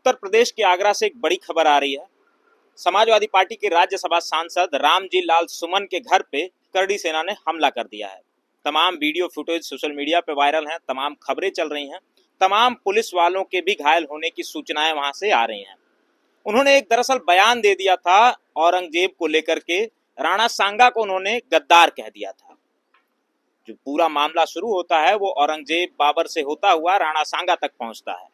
उत्तर प्रदेश के आगरा से एक बड़ी खबर आ रही है। समाजवादी पार्टी के राज्यसभा सांसद रामजी लाल सुमन के घर पे करड़ी सेना ने हमला कर दिया है। तमाम वीडियो फुटेज सोशल मीडिया पे वायरल हैं, तमाम खबरें चल रही हैं, तमाम पुलिस वालों के भी घायल होने की सूचनाएं वहां से आ रही हैं। उन्होंने एक दरअसल बयान दे दिया था औरंगजेब को लेकर के, राणा सांगा को उन्होंने गद्दार कह दिया था। जो पूरा मामला शुरू होता है वो औरंगजेब बाबर से होता हुआ राणा सांगा तक पहुंचता है।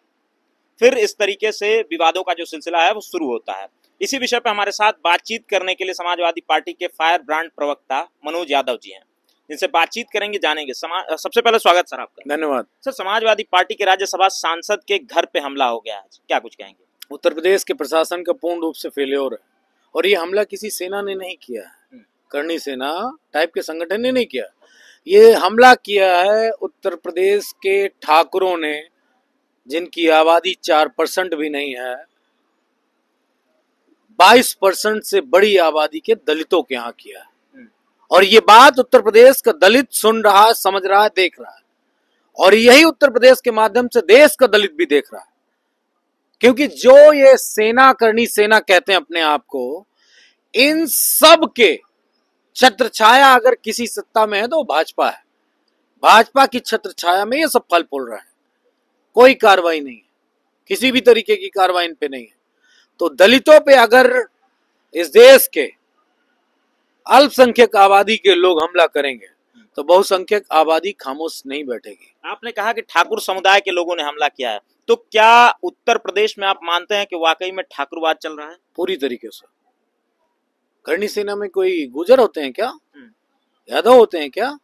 फिर इस तरीके से विवादों का जो सिलसिला है वो शुरू होता है। इसी विषय पर हमारे साथ बातचीत करने के लिए समाजवादी पार्टी के फायर ब्रांड प्रवक्ता मनोज यादव जी हैं, जिनसे बातचीत करेंगे, जानेंगे। सबसे पहले स्वागत सर आपका। धन्यवाद सर, समाजवादी पार्टी के राज्यसभा सांसद के घर पे हमला हो गया है, क्या कुछ कहेंगे? उत्तर प्रदेश के प्रशासन का पूर्ण रूप से फेल्योर है और ये हमला किसी सेना ने नहीं किया है, करनी सेना टाइप के संगठन ने नहीं किया। ये हमला किया है उत्तर प्रदेश के ठाकुरों ने, जिनकी आबादी 4% भी नहीं है। 22% से बड़ी आबादी के दलितों के यहाँ किया है। और ये बात उत्तर प्रदेश का दलित सुन रहा है, समझ रहा है, देख रहा है। और यही उत्तर प्रदेश के माध्यम से देश का दलित भी देख रहा है, क्योंकि जो ये सेना, करनी सेना कहते हैं अपने आप को, इन सब के छत्र छाया अगर किसी सत्ता में है तो भाजपा है। भाजपा की छत्र छाया में ये सब फल फूल रहा है। कोई कार्रवाई नहीं है, किसी भी तरीके की कार्रवाई इन पे नहीं है। तो दलितों पे अगर इस देश के अल्पसंख्यक आबादी के लोग हमला करेंगे तो बहुसंख्यक आबादी खामोश नहीं बैठेगी। आपने कहा कि ठाकुर समुदाय के लोगों ने हमला किया है, तो क्या उत्तर प्रदेश में आप मानते हैं कि वाकई में ठाकुरवाद चल रहा है? पूरी तरीके से। करनी सेना में कोई गुर्जर होते हैं क्या? यादव होते हैं क्या?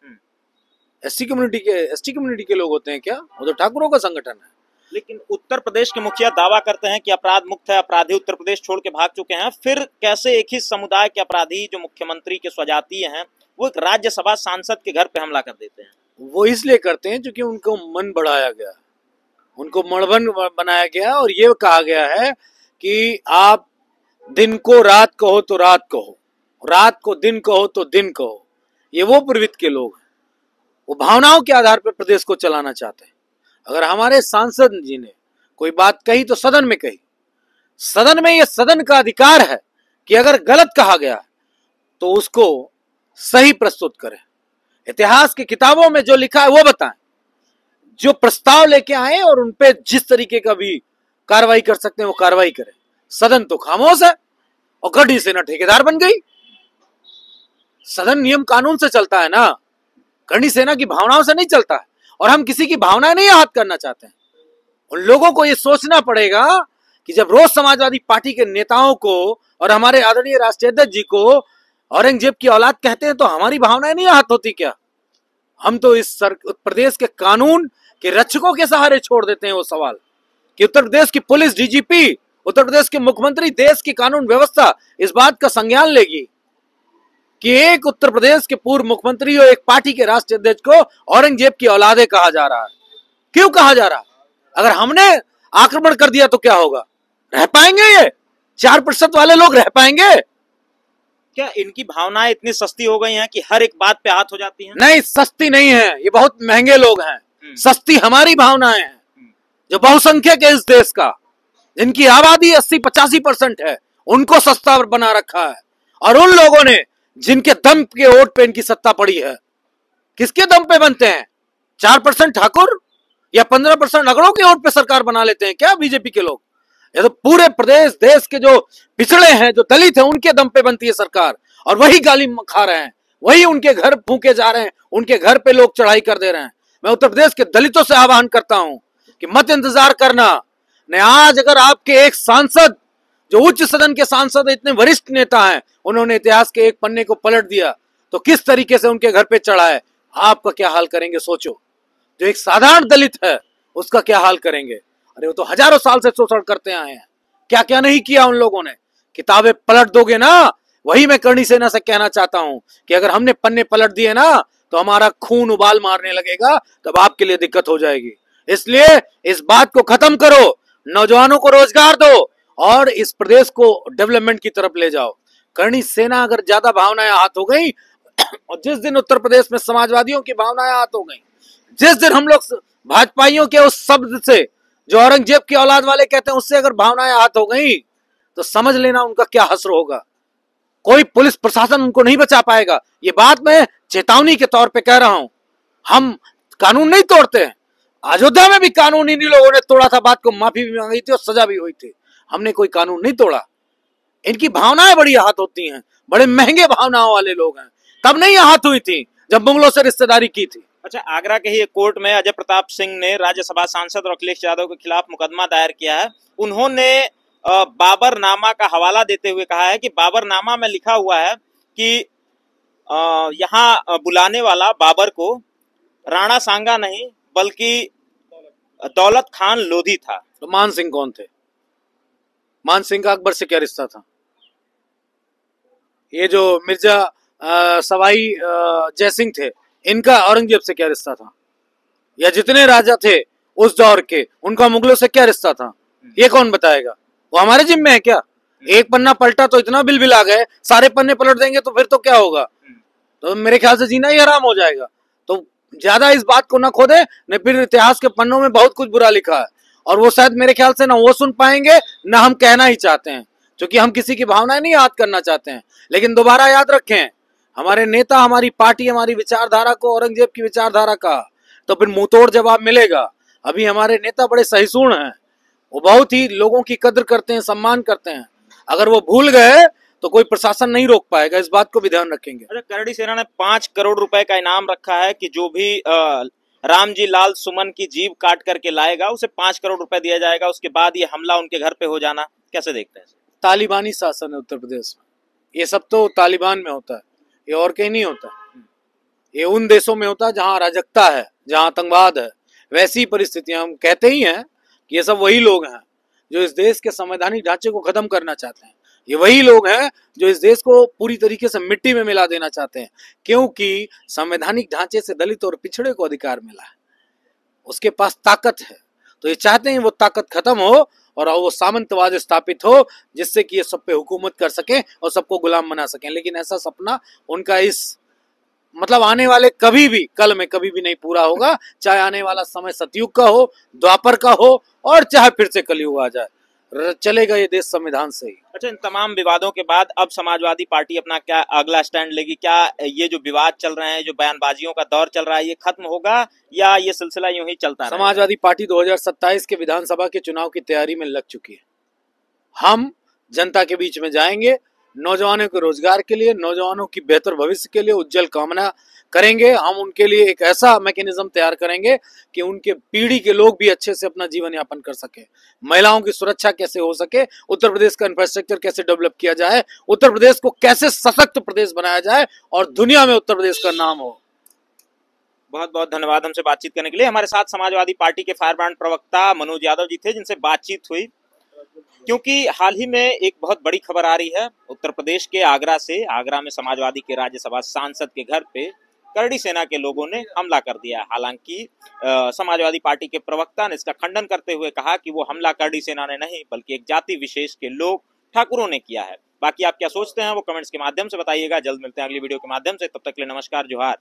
एसटी कम्युनिटी के लोग होते हैं क्या? वो तो ठाकुरों का संगठन है। लेकिन उत्तर प्रदेश के मुखिया दावा करते हैं कि अपराध मुक्त है, अपराधी उत्तर प्रदेश छोड़ के भाग चुके हैं। फिर कैसे एक ही समुदाय के अपराधी जो मुख्यमंत्री के स्वजातीय हैं वो एक राज्यसभा सांसद के घर पे हमला कर देते हैं? वो इसलिए करते हैं क्योंकि उनको मन बढ़ाया गया, उनको मणबन बनाया गया और ये कहा गया है कि आप दिन को रात कहो तो रात कहो, रात को दिन कहो तो दिन कहो। ये वो प्रवृत्ति के लोग हैं, वो भावनाओं के आधार पर प्रदेश को चलाना चाहते हैं। अगर हमारे सांसद जी ने कोई बात कही तो सदन में कही। सदन में ये सदन का अधिकार है कि अगर गलत कहा गया तो उसको सही प्रस्तुत करें। इतिहास की किताबों में जो लिखा है वो बताएं, जो प्रस्ताव लेके आए और उनपे जिस तरीके का भी कार्रवाई कर सकते हैं वो कार्रवाई करें। सदन तो खामोश है और करड़ी सेना ठेकेदार बन गई। सदन नियम कानून से चलता है ना, करड़ी सेना की भावनाओं से नहीं चलता है। और हम किसी की भावनाएं नहीं आहत करना चाहते हैं। उन लोगों को ये सोचना पड़ेगा कि जब रोज समाजवादी पार्टी के नेताओं को और हमारे आदरणीय राष्ट्रीय अध्यक्ष जी को औरंगजेब की औलाद कहते हैं तो हमारी भावनाएं नहीं आहत होती क्या? हम तो इस प्रदेश के कानून के रक्षकों के सहारे छोड़ देते हैं वो सवाल कि उत्तर प्रदेश की पुलिस, डीजीपी, उत्तर प्रदेश के मुख्यमंत्री, देश की कानून व्यवस्था इस बात का संज्ञान लेगी कि एक उत्तर प्रदेश के पूर्व मुख्यमंत्री और एक पार्टी के राष्ट्रीय अध्यक्ष को औरंगजेब की औलादे कहा जा रहा है। क्यों कहा जा रहा? अगर हमने आक्रमण कर दिया तो क्या होगा? रह पाएंगे ये 4% वाले लोग? रह पाएंगे क्या? इनकी भावनाएं इतनी सस्ती हो गई हैं कि हर एक बात पे हाथ हो जाती हैं? नहीं, सस्ती नहीं है, ये बहुत महंगे लोग हैं। सस्ती हमारी भावनाएं हैं, जो बहुसंख्यक है इस देश का, जिनकी आबादी 80-85% है, उनको सस्ता बना रखा है। और उन लोगों ने जिनके दम के वोट पे इनकी सत्ता पड़ी है, किसके दम पे बनते हैं? 4% ठाकुर या 15% अगड़ों के वोट पे सरकार बना लेते हैं क्या बीजेपी के लोग? ये तो पूरे प्रदेश, देश के जो पिछड़े हैं, जो दलित हैं, उनके दम पे बनती है सरकार। और वही गाली खा रहे हैं, वही उनके घर फूके जा रहे हैं, उनके घर पे लोग चढ़ाई कर दे रहे हैं। मैं उत्तर प्रदेश के दलितों से आह्वान करता हूं कि मत इंतजार करना। नहीं, आज अगर आपके एक सांसद, जो उच्च सदन के सांसद, इतने वरिष्ठ नेता हैं, उन्होंने इतिहास के एक पन्ने को पलट दिया तो किस तरीके से उनके घर पे चढ़ा है, आपका क्या हाल करेंगे सोचो। जो एक साधारण दलित है उसका क्या हाल करेंगे? अरे वो तो हजारों साल से शोषण करते आए हैं, क्या क्या नहीं किया उन लोगों ने। किताबें पलट दोगे ना, वही मैं करनी सेना से कहना चाहता हूं कि अगर हमने पन्ने पलट दिए ना तो हमारा खून उबाल मारने लगेगा, तब आपके लिए दिक्कत हो जाएगी। इसलिए इस बात को खत्म करो, नौजवानों को रोजगार दो और इस प्रदेश को डेवलपमेंट की तरफ ले जाओ। करनी सेना अगर ज्यादा भावनाएं आहत हो गई और जिस दिन उत्तर प्रदेश में समाजवादियों की भावनाएं आहत हो गई, जिस दिन हम लोग भाजपाइयों के उस शब्द से जो औरंगजेब की औलाद वाले कहते हैं उससे अगर भावनाएं आहत हो गई तो समझ लेना उनका क्या हश्र होगा। कोई पुलिस प्रशासन उनको नहीं बचा पाएगा। ये बात मैं चेतावनी के तौर पे कह रहा हूं। हम कानून नहीं तोड़ते हैं। अयोध्या में भी कानून इन्हीं लोगों ने तोड़ा था, बात को माफी भी मांगी थी और सजा भी हुई थी। हमने कोई कानून नहीं तोड़ा। इनकी भावनाएं बड़ी आहत होती हैं, बड़े महंगे भावनाओं वाले लोग हैं। तब नहीं आहत हुई थी जब मुगलों से रिश्तेदारी की थी। अच्छा, आगरा के ही एक कोर्ट में अजय प्रताप सिंह ने राज्यसभा सांसद और अखिलेश यादव के खिलाफ मुकदमा दायर किया है। उन्होंने बाबरनामा का हवाला देते हुए कहा है कि बाबरनामा में लिखा हुआ है कि यहाँ बुलाने वाला बाबर को राणा सांगा नहीं बल्कि दौलत खान लोधी था। तो मान सिंह कौन थे? मान सिंह का अकबर से क्या रिश्ता था? ये जो मिर्जा सवाई जयसिंह थे, इनका औरंगजेब से क्या रिश्ता था? या जितने राजा थे उस दौर के, उनका मुगलों से क्या रिश्ता था? ये कौन बताएगा? वो हमारे जिम्मे है क्या? एक पन्ना पलटा तो इतना बिल बिल आ गए, सारे पन्ने पलट देंगे तो फिर तो क्या होगा? तो मेरे ख्याल से जीना ही हराम हो जाएगा। तो ज्यादा इस बात को ना खोदे, नहीं फिर इतिहास के पन्नों में बहुत कुछ बुरा लिखा है और वो शायद मेरे ख्याल से ना वो सुन पाएंगे ना हम कहना ही चाहते हैं, क्योंकि हम किसी की भावनाएं नहीं याद करना चाहते हैं। लेकिन दोबारा याद रखें, हमारे नेता, हमारी पार्टी, हमारी विचारधारा को औरंगजेब की विचारधारा का, तो फिर मुंहतोड़ जवाब मिलेगा। अभी हमारे नेता बड़े सहिष्णु हैं, वो बहुत ही लोगों की कद्र करते हैं, सम्मान करते हैं। अगर वो भूल गए तो कोई प्रशासन नहीं रोक पाएगा, इस बात को भी ध्यान रखेंगे। अच्छा, करड़ी सेना ने 5 करोड़ रुपए का इनाम रखा है कि जो भी रामजी लाल सुमन की जीभ काट करके लाएगा उसे 5 करोड़ रुपए दिया जाएगा। उसके बाद ये हमला उनके घर पे हो जाना, कैसे देखते हैं? तालिबानी शासन है उत्तर प्रदेश में, ये सब तो तालिबान में होता है, ये और कहीं नहीं होता। ये उन देशों में होता है जहां अराजकता है, जहां आतंकवाद है। वैसी परिस्थितियां, हम कहते ही हैं कि ये सब वही लोग हैं जो इस देश के संवैधानिक ढांचे को खत्म करना चाहते हैं। ये वही लोग हैं जो इस देश को पूरी तरीके से मिट्टी में मिला देना चाहते हैं, क्योंकि संवैधानिक ढांचे से दलित और पिछड़े को अधिकार मिला है, उसके पास ताकत है। तो ये चाहते हैं वो ताकत खत्म हो और वो सामंतवाद स्थापित हो, जिससे कि ये सब पे हुकूमत कर सके और सबको गुलाम बना सके। लेकिन ऐसा सपना उनका इस मतलब आने वाले कभी भी, कल में कभी भी नहीं पूरा होगा। चाहे आने वाला समय सतयुग का हो, द्वापर का हो और चाहे फिर से कलयुग आ जाए, चलेगा ये देश संविधान से ही। अच्छा, इन तमाम विवादों के बाद अब समाजवादी पार्टी अपना क्या अगला स्टैंड लेगी? क्या ये जो विवाद चल रहे हैं, जो बयानबाजियों का दौर चल रहा है, ये खत्म होगा या ये सिलसिला यूं ही चलता रहेगा? समाजवादी पार्टी 2027 के विधानसभा के चुनाव की तैयारी में लग चुकी है। हम जनता के बीच में जाएंगे, नौजवानों के रोजगार के लिए, नौजवानों की बेहतर भविष्य के लिए उज्जवल कामना करेंगे। हम उनके लिए एक ऐसा मैकेनिज्म तैयार करेंगे कि उनके पीढ़ी के लोग भी अच्छे से अपना जीवन यापन कर सके। महिलाओं की सुरक्षा कैसे हो सके, उत्तर प्रदेश का इंफ्रास्ट्रक्चर कैसे डेवलप किया जाए, उत्तर प्रदेश को कैसे सशक्त प्रदेश बनाया जाए और दुनिया में उत्तर प्रदेश का नाम हो। बहुत बहुत धन्यवाद हमसे बातचीत करने के लिए। हमारे साथ समाजवादी पार्टी के फायर ब्रांड प्रवक्ता मनोज यादव जी थे, जिनसे बातचीत हुई। क्योंकि हाल ही में एक बहुत बड़ी खबर आ रही है उत्तर प्रदेश के आगरा से। आगरा में समाजवादी के राज्यसभा सांसद के घर पे करड़ी सेना के लोगों ने हमला कर दिया। हालांकि समाजवादी पार्टी के प्रवक्ता ने इसका खंडन करते हुए कहा कि वो हमला करड़ी सेना ने नहीं बल्कि एक जाति विशेष के लोग, ठाकुरों ने किया है। बाकी आप क्या सोचते हैं वो कमेंट्स के माध्यम से बताइएगा। जल्द मिलते हैं अगली वीडियो के माध्यम से, तब तक के लिए नमस्कार, जोहार।